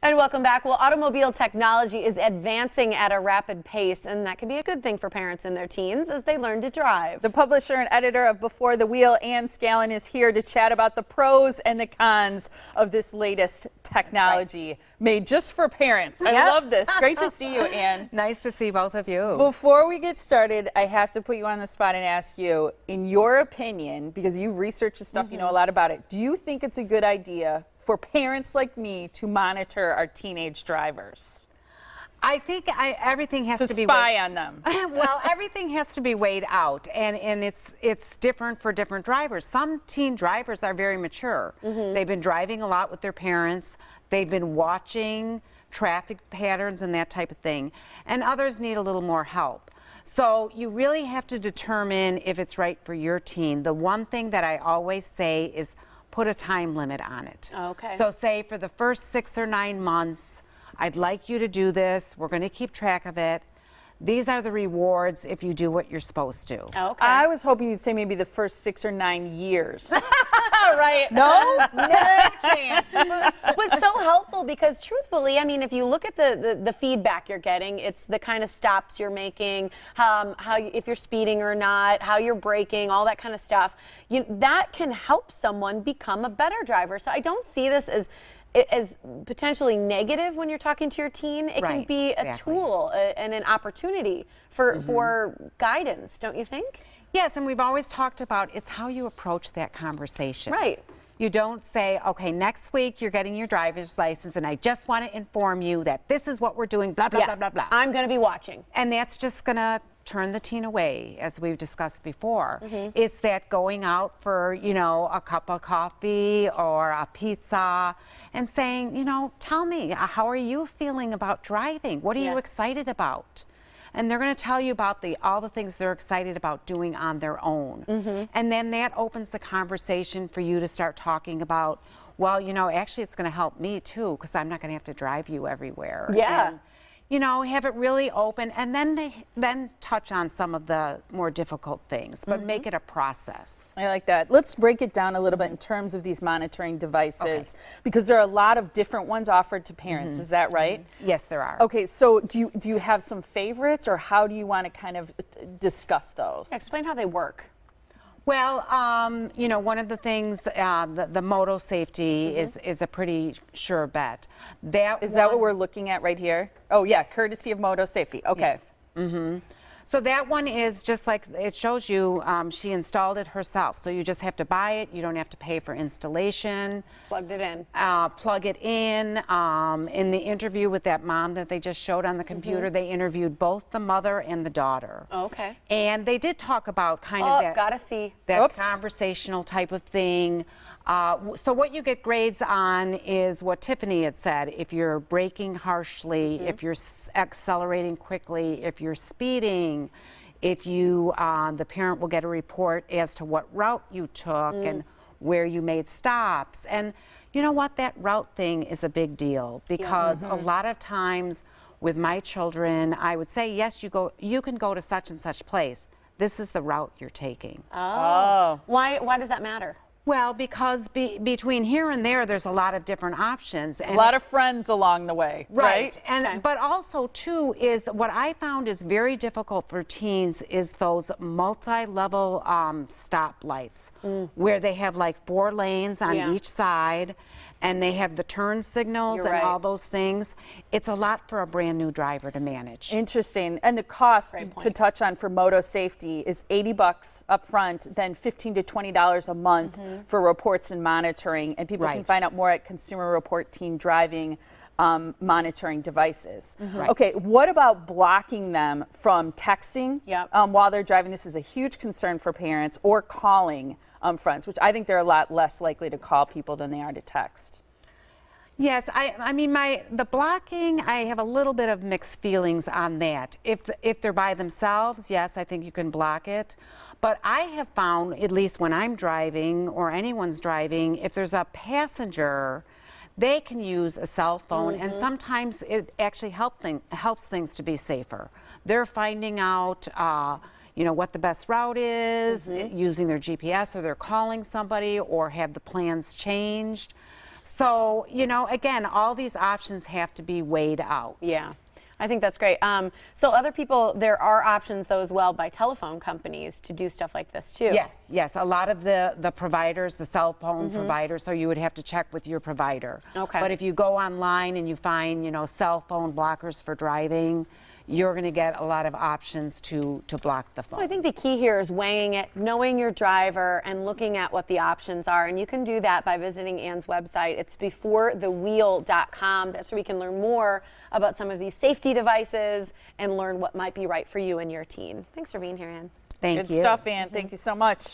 And welcome back. Well, automobile technology is advancing at a rapid pace, and that can be a good thing for parents and their teens as they learn to drive. The publisher and editor of Before the Wheel, Anne Scallon, is here to chat about the pros and the cons of this latest technology made just for parents. I love this. Great to see you, Anne. Nice to see both of you. Before we get started, I have to put you on the spot and ask you, in your opinion, because you've researched this stuff, you know a lot about it, do you think it's a good idea for parents like me to monitor our teenage drivers? I think everything has to be spy on them. Well, everything has to be weighed out, and it's different for different drivers. Some teen drivers are very mature. They've been driving a lot with their parents. They've been watching traffic patterns and that type of thing, and others need a little more help. So you really have to determine if it's right for your teen. The one thing that I always say is put a time limit on it. Okay. So say for the first 6 or 9 months, I'd like you to do this. We're going to keep track of it. These are the rewards if you do what you're supposed to. Okay. I was hoping you'd say maybe the first 6 or 9 years. Right. No? No chance. But it's so helpful because truthfully, I mean, if you look at the feedback you're getting, it's the kind of stops you're making, if you're speeding or not, how you're braking, all that kind of stuff. That can help someone become a better driver. So I don't see this as potentially negative when you're talking to your teen. It can be a tool and an opportunity for guidance, don't you think? Yes, and we've always talked about it's how you approach that conversation. Right. You don't say, okay, next week you're getting your driver's license and I just want to inform you that this is what we're doing, blah, blah, blah, blah, blah. I'm going to be watching. And that's just going to turn the teen away, as we've discussed before. It's that going out for, a cup of coffee or a pizza and saying, tell me, how are you feeling about driving? What are you excited about? And they're going to tell you about all the things they're excited about doing on their own. And then that opens the conversation for you to start talking about, well, actually it's going to help me too, because I'm not going to have to drive you everywhere. Yeah. And, have it really open, and then touch on some of the more difficult things, but make it a process. I like that. Let's break it down a little bit in terms of these monitoring devices, because there are a lot of different ones offered to parents. Is that right? Yes, there are. Okay, so do you have some favorites, or how do you want to kind of discuss those? Explain how they work. Well, one of the things, the moto safety is a pretty sure bet. Is that what we're looking at right here? Oh, yeah, courtesy of Moto Safety. Okay. Yes. So that one is just like it shows you, she installed it herself. So you just have to buy it. You don't have to pay for installation. Plugged it in. Plug it in. In the interview with that mom that they just showed on the computer, they interviewed both the mother and the daughter. Okay. And they did talk about kind of that conversational type of thing. So what you get grades on is what Tiffany had said. If you're braking harshly, if you're accelerating quickly, if you're speeding, if you, the parent will get a report as to what route you took and where you made stops. And you know what, that route thing is a big deal because a lot of times with my children, I would say, yes, you can go to such and such place. This is the route you're taking. Oh. Why does that matter? Well, because between here and there's a lot of different options. And a lot of friends along the way, right? And but also too is what I found is very difficult for teens is those multi-level stop lights where they have like 4 lanes on each side and they have the turn signals and all those things. It's a lot for a brand new driver to manage. Interesting. And the cost to touch on for Moto Safety is $80 up front, then $15 to $20 a month for reports and monitoring. And people can find out more at Consumer Report Teen Driving monitoring devices. Okay, what about blocking them from texting while they're driving? This is a huge concern for parents, or calling friends, which I think they're a lot less likely to call people than they are to text. Yes, I mean, the blocking, I have a little bit of mixed feelings on that. If they're by themselves, yes, I think you can block it. But I have found, at least when I'm driving or anyone's driving, if there's a passenger, they can use a cell phone, and sometimes it actually helps things to be safer. They're finding out what the best route is, using their GPS, or they're calling somebody or have the plans changed. So, you know, again, all these options have to be weighed out. Yeah. I think that's great. So other people, there are options though as well by telephone companies to do stuff like this too. Yes, yes. A lot of the providers, the cell phone providers, so you would have to check with your provider. Okay. But if you go online and you find, you know, cell phone blockers for driving, you're going to get a lot of options to block the phone. So I think the key here is weighing it, knowing your driver, and looking at what the options are. And you can do that by visiting Anne's website. It's beforethewheel.com. That's where we can learn more about some of these safety devices and learn what might be right for you and your teen. Thanks for being here, Anne. Thank you. Good stuff, Anne. Thank you so much.